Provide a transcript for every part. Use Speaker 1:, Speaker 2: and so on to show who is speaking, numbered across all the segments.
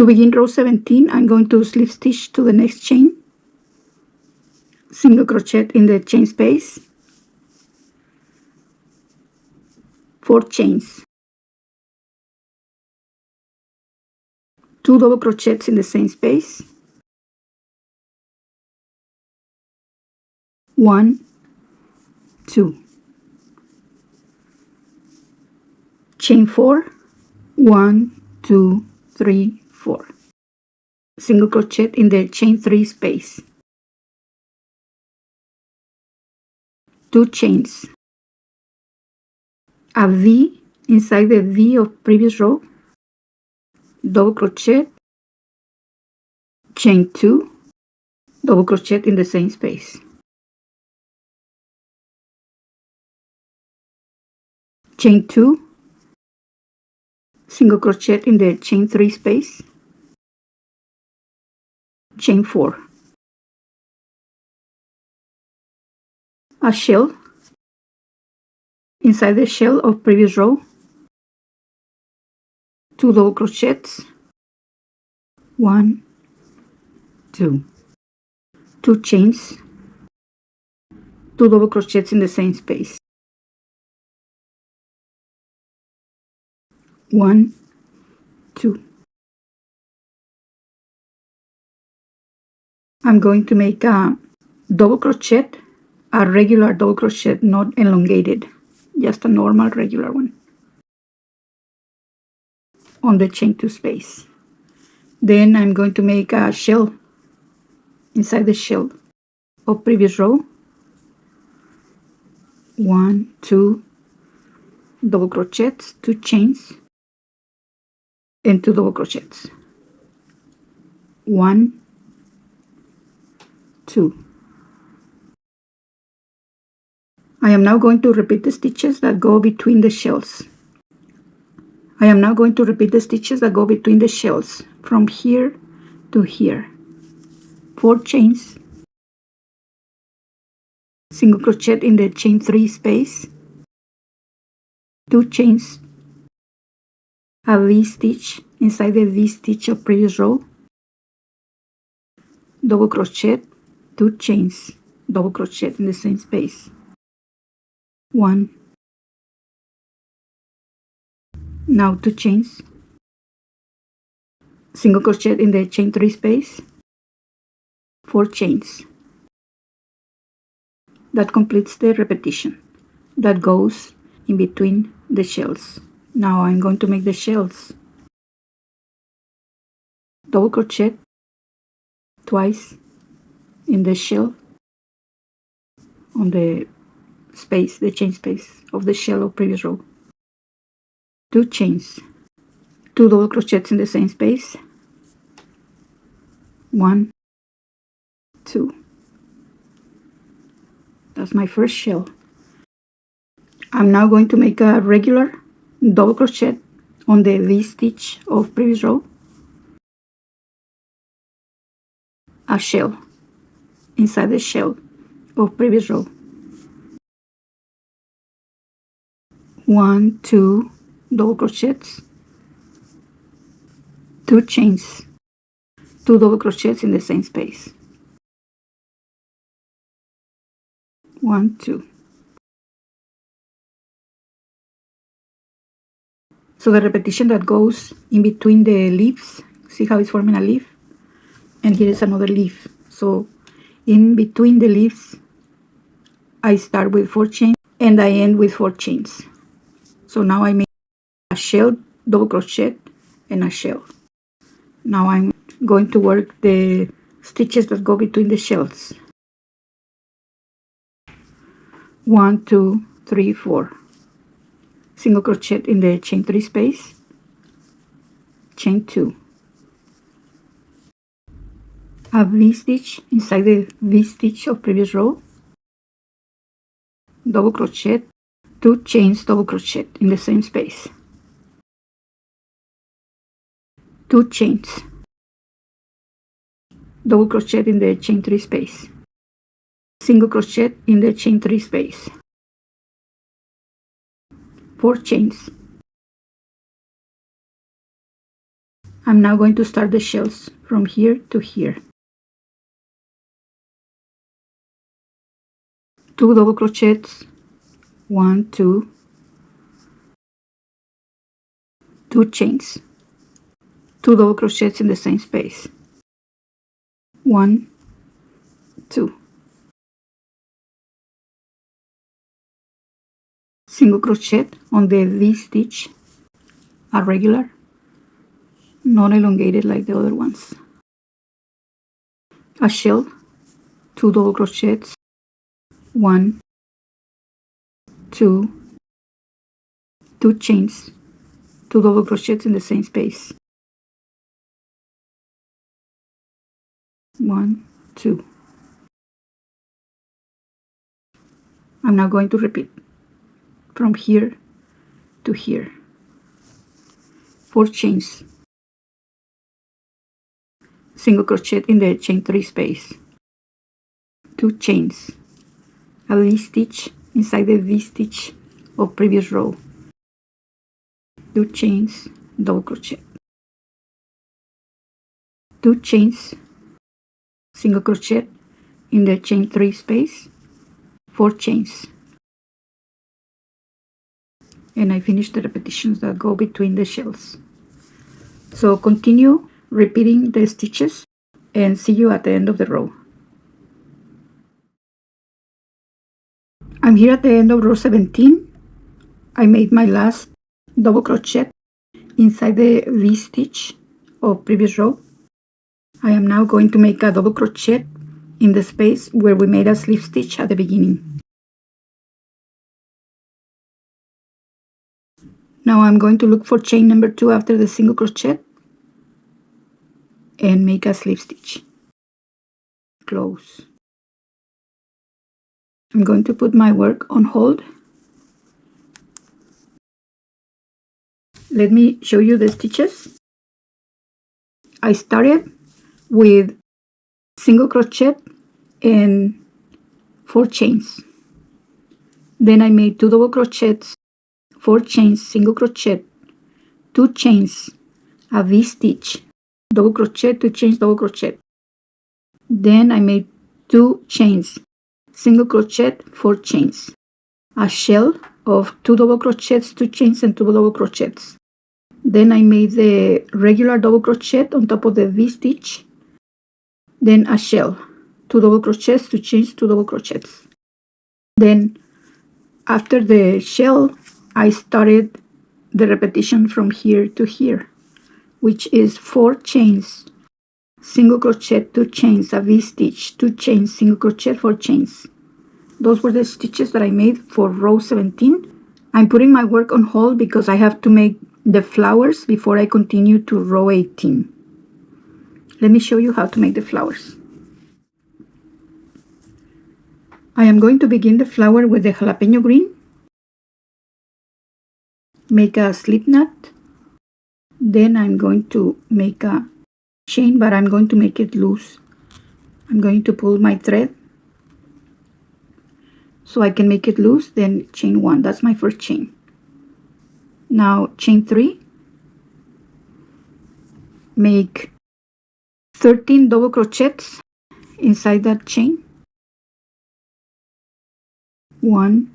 Speaker 1: To begin row 17, I'm going to slip stitch to the next chain, single crochet in the chain space, 4 chains, 2 double crochets in the same space, 1, 2, chain 4, 1, 2, 3, 4, single crochet in the chain 3 space, 2 chains, a V inside the V of previous row, double crochet, chain 2, double crochet in the same space, chain 2, single crochet in the chain 3 space, chain 4, a shell inside the shell of previous row, 2 double crochets, 1, 2, 2 chains, 2 double crochets in the same space, 1, 2. I'm going to make a double crochet, a regular double crochet, not elongated, just a normal regular one, on the chain 2 space. Then I'm going to make a shell inside the shell of previous row, 1, 2 double crochets, 2 chains, and 2 double crochets, 1, 2. I am now going to repeat the stitches that go between the shells. I am now going to repeat the stitches that go between the shells from here to here. 4 chains, single crochet in the chain 3 space, 2 chains, a V stitch inside the V stitch of previous row, double crochet, 2 chains, double crochet in the same space, 1, now 2 chains, single crochet in the chain 3 space, 4 chains. That completes the repetition that goes in between the shells. Now I'm going to make the shells. Double crochet twice in the shell on the space, the chain space of the shell of previous row, 2 chains, 2 double crochets in the same space, 1, 2. That's my first shell. I'm now going to make a regular double crochet on the V stitch of previous row, a shell inside the shell of previous row, 1, 2 double crochets, 2 chains, 2 double crochets in the same space, 1, 2. So the repetition that goes in between the leaves, see how it's forming a leaf? And here is another leaf. So in between the leaves, I start with 4 chains and I end with 4 chains. So now I make a shell, double crochet, and a shell. Now I'm going to work the stitches that go between the shells. 1, 2, 3, 4. Single crochet in the chain 3 space, chain 2, a V stitch inside the V stitch of previous row, double crochet, 2 chains, double crochet in the same space, 2 chains, double crochet in the chain 3 space, single crochet in the chain 3 space, 4 chains, I'm now going to start the shells from here to here. 2 double crochets, 1, 2, 2 chains, 2 double crochets in the same space, 1, 2, single crochet on the V-stitch, a regular, not elongated like the other ones, a shell, 2 double crochets, 1, 2, 2 chains, 2 double crochets in the same space, 1, 2. I'm now going to repeat from here to here, 4 chains, single crochet in the chain 3 space, 2 chains, a V-stitch inside the V-stitch of previous row, 2 chains, double crochet, 2 chains, single crochet in the chain 3 space, 4 chains, and I finish the repetitions that go between the shells. So continue repeating the stitches and see you at the end of the row. I'm here at the end of row 17. I made my last double crochet inside the V-stitch of previous row. I am now going to make a double crochet in the space where we made a slip stitch at the beginning. Now I'm going to look for chain number 2 after the single crochet and make a slip stitch. Close. I'm going to put my work on hold. Let me show you the stitches. I started with single crochet and 4 chains. Then I made 2 double crochets, 4 chains, single crochet, 2 chains, a V-stitch, double crochet, 2 chains, double crochet. Then I made 2 chains, single crochet, 4 chains, a shell of 2 double crochets, 2 chains, and 2 double crochets. Then I made the regular double crochet on top of the V-stitch, then a shell, 2 double crochets, 2 chains, 2 double crochets. Then after the shell, I started the repetition from here to here, which is 4 chains, single crochet, 2 chains, a V-stitch, 2 chains, single crochet, 4 chains. Those were the stitches that I made for row 17. I'm putting my work on hold because I have to make the flowers before I continue to row 18. Let me show you how to make the flowers. I am going to begin the flower with the jalapeno green. Make a slip knot. Then I'm going to make a chain, but I'm going to make it loose. I'm going to pull my thread so I can make it loose, then chain 1. That's my first chain. Now chain 3. Make 13 double crochets inside that chain. 1,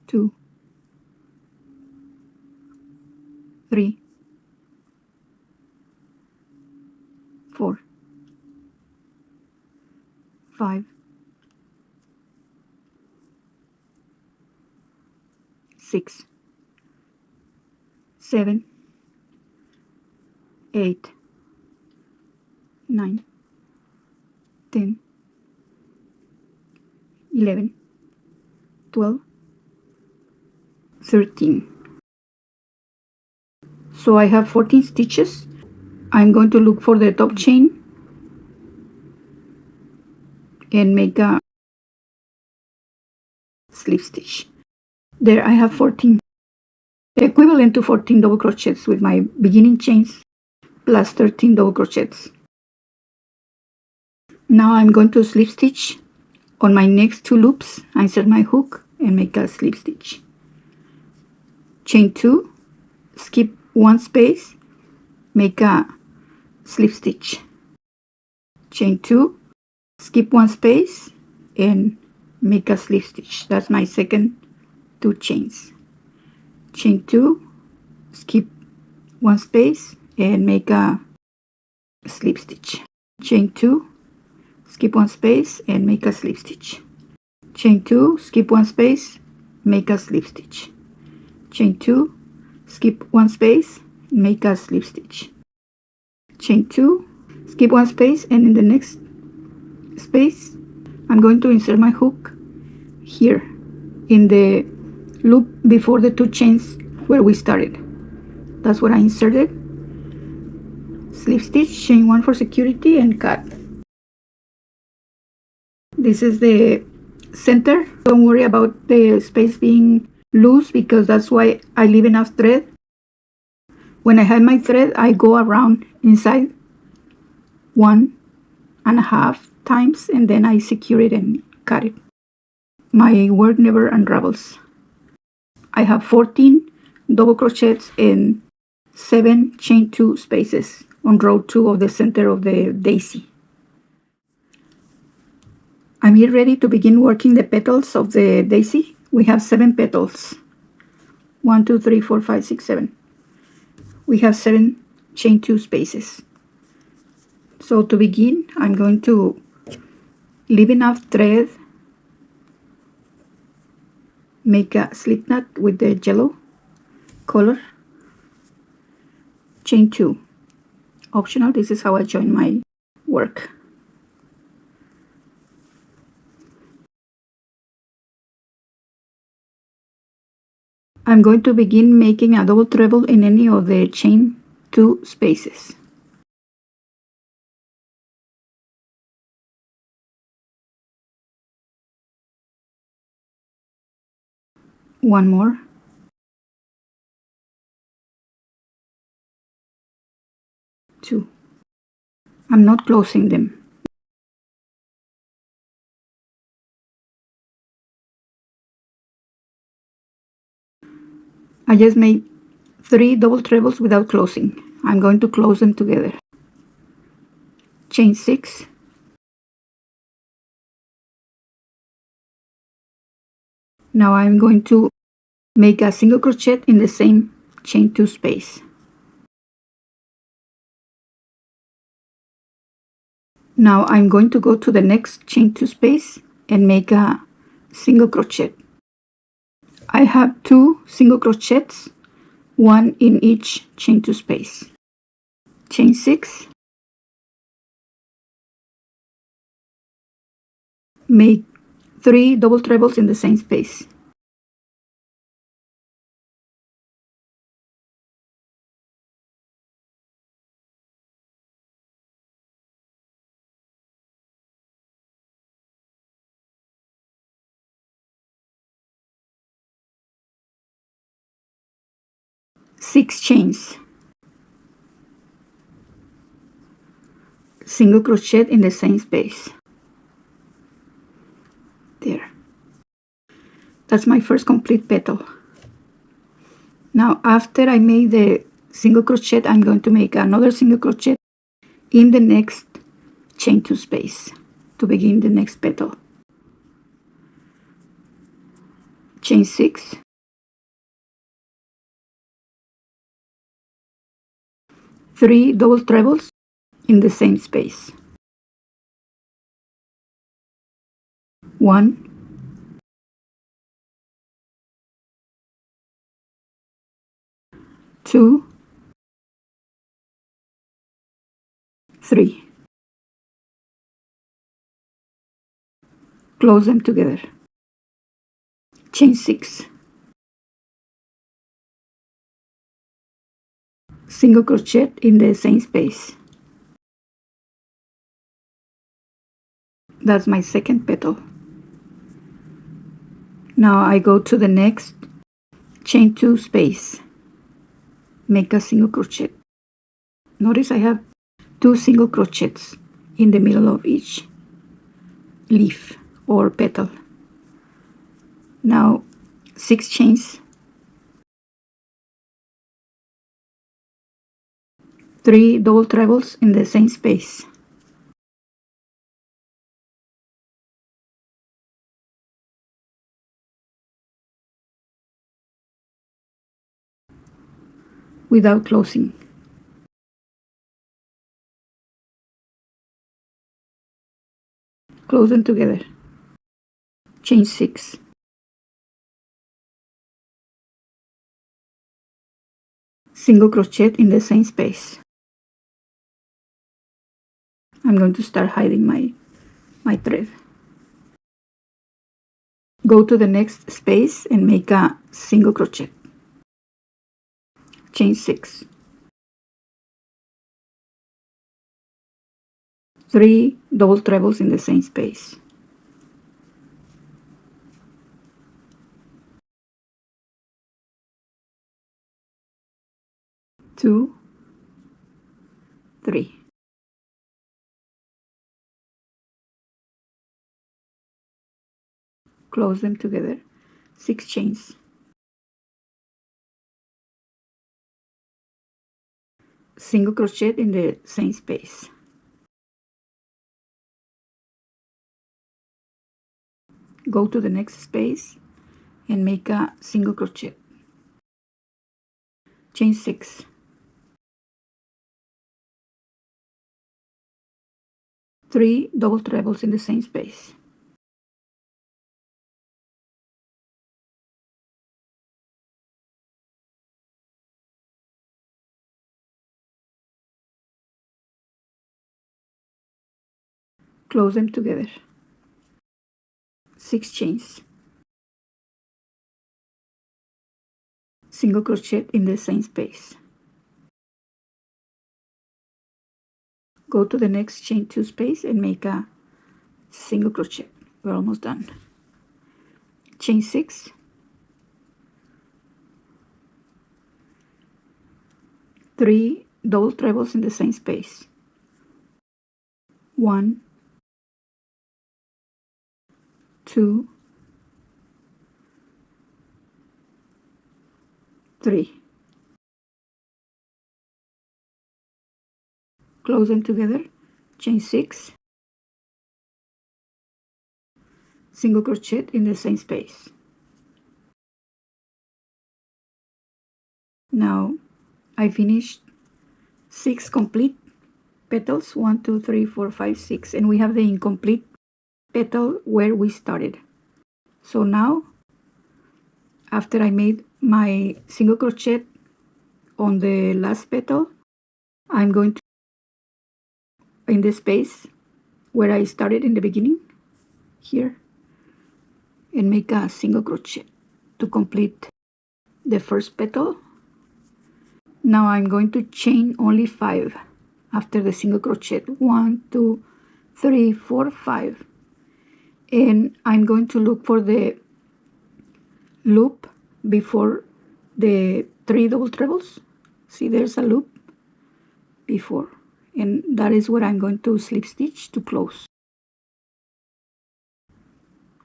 Speaker 1: 2, 3, 4, 5, 6, 7, 8, 9, 10, 11, 12, 13. So I have 14 stitches. I'm going to look for the top chain and make a slip stitch. There I have 14, equivalent to 14 double crochets with my beginning chains plus 13 double crochets. Now I'm going to slip stitch on my next 2 loops. Insert my hook and make a slip stitch. Chain 2, skip 1 space, make a slip stitch. Chain 2, skip 1 space and make a slip stitch. That's my second 2 chains. Chain 2, skip 1 space and make a slip stitch. Chain 2, skip 1 space and make a slip stitch. Chain 2, skip 1 space, make a slip stitch. Chain 2, skip 1 space, make a slip stitch. Chain 2, skip 1 space, and in the next space I'm going to insert my hook here in the loop before the 2 chains where we started. That's what I inserted. Slip stitch, chain 1 for security, and cut. This is the center. Don't worry about the space being loose because that's why I leave enough thread. When I have my thread, I go around inside 1.5 times and then I secure it and cut it. My work never unravels. I have 14 double crochets and 7 chain 2 spaces on row 2 of the center of the daisy. I'm here ready to begin working the petals of the daisy. We have 7 petals. 1, 2, 3, 4, 5, 6, 7. We have 7 chain 2 spaces. So to begin, I'm going to leave enough thread, make a slip knot with the yellow color, chain 2. Optional, this is how I join my work. I'm going to begin making a double treble in any of the chain 2 spaces. One more. Two. I'm not closing them. I just made 3 double trebles without closing. I'm going to close them together. Chain 6. Now I'm going to make a single crochet in the same chain 2 space. Now I'm going to go to the next chain 2 space and make a single crochet. I have 2 single crochets, 1 in each chain 2 space. Chain 6. Make 3 double trebles in the same space. Six chains. Single crochet in the same space. There. That's my first complete petal. Now after I made the single crochet, I'm going to make another single crochet in the next chain 2 space to begin the next petal. Chain 6. 3 double trebles in the same space. 1, 2, 3. Close them together. Chain 6. Single crochet in the same space. That's my second petal. Now I go to the next chain 2 space. Make a single crochet. Notice I have 2 single crochets in the middle of each leaf or petal. Now 6 chains, 3 double trebles in the same space. Without closing. Close them together. Chain 6. Single crochet in the same space. I'm going to start hiding my thread. Go to the next space and make a single crochet. Chain 6. 3 double trebles in the same space. 2, 3. Close them together. 6 chains. Single crochet in the same space. Go to the next space and make a single crochet. Chain 6. 3 double trebles in the same space. Close them together. 6 chains. Single crochet in the same space. Go to the next chain 2 space and make a single crochet. We're almost done. Chain 6. 3 double trebles in the same space. 1, 2, 3. Close them together. Chain 6. Single crochet in the same space. Now I finished 6 complete petals. 1, 2, 3, 4, 5, 6, and we have the incomplete petal where we started. So now, after I made my single crochet on the last petal, I'm going to, in the space where I started in the beginning, here, and make a single crochet to complete the first petal. Now I'm going to chain only 5 after the single crochet. 1, 2, 3, 4, 5. And I'm going to look for the loop before the 3 double trebles. See, there's a loop before, and that is where I'm going to slip stitch to close.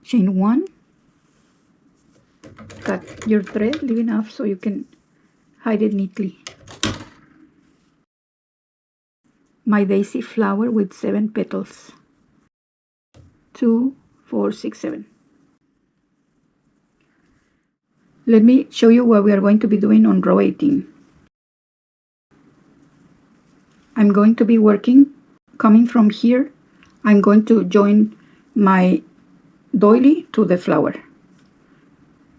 Speaker 1: Chain 1. Cut your thread, leave enough so you can hide it neatly. My daisy flower with 7 petals. 2, 4, 6, 7. Let me show you what we are going to be doing on row 18. I'm going to be working, coming from here, I'm going to join my doily to the flower.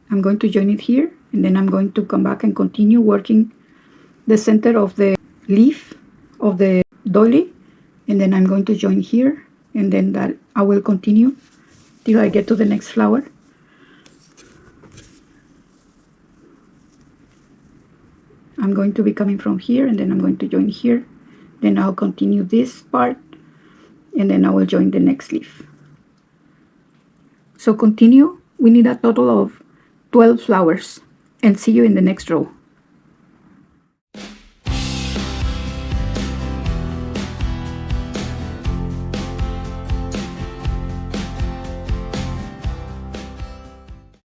Speaker 1: I'm going to join it here, and then I'm going to come back and continue working the center of the leaf of the doily, and then I'm going to join here, and then that I will continue till I get to the next flower. I'm going to be coming from here, and then I'm going to join here, then I'll continue this part, and then I will join the next leaf. So continue. We need a total of 12 flowers, and see you in the next row.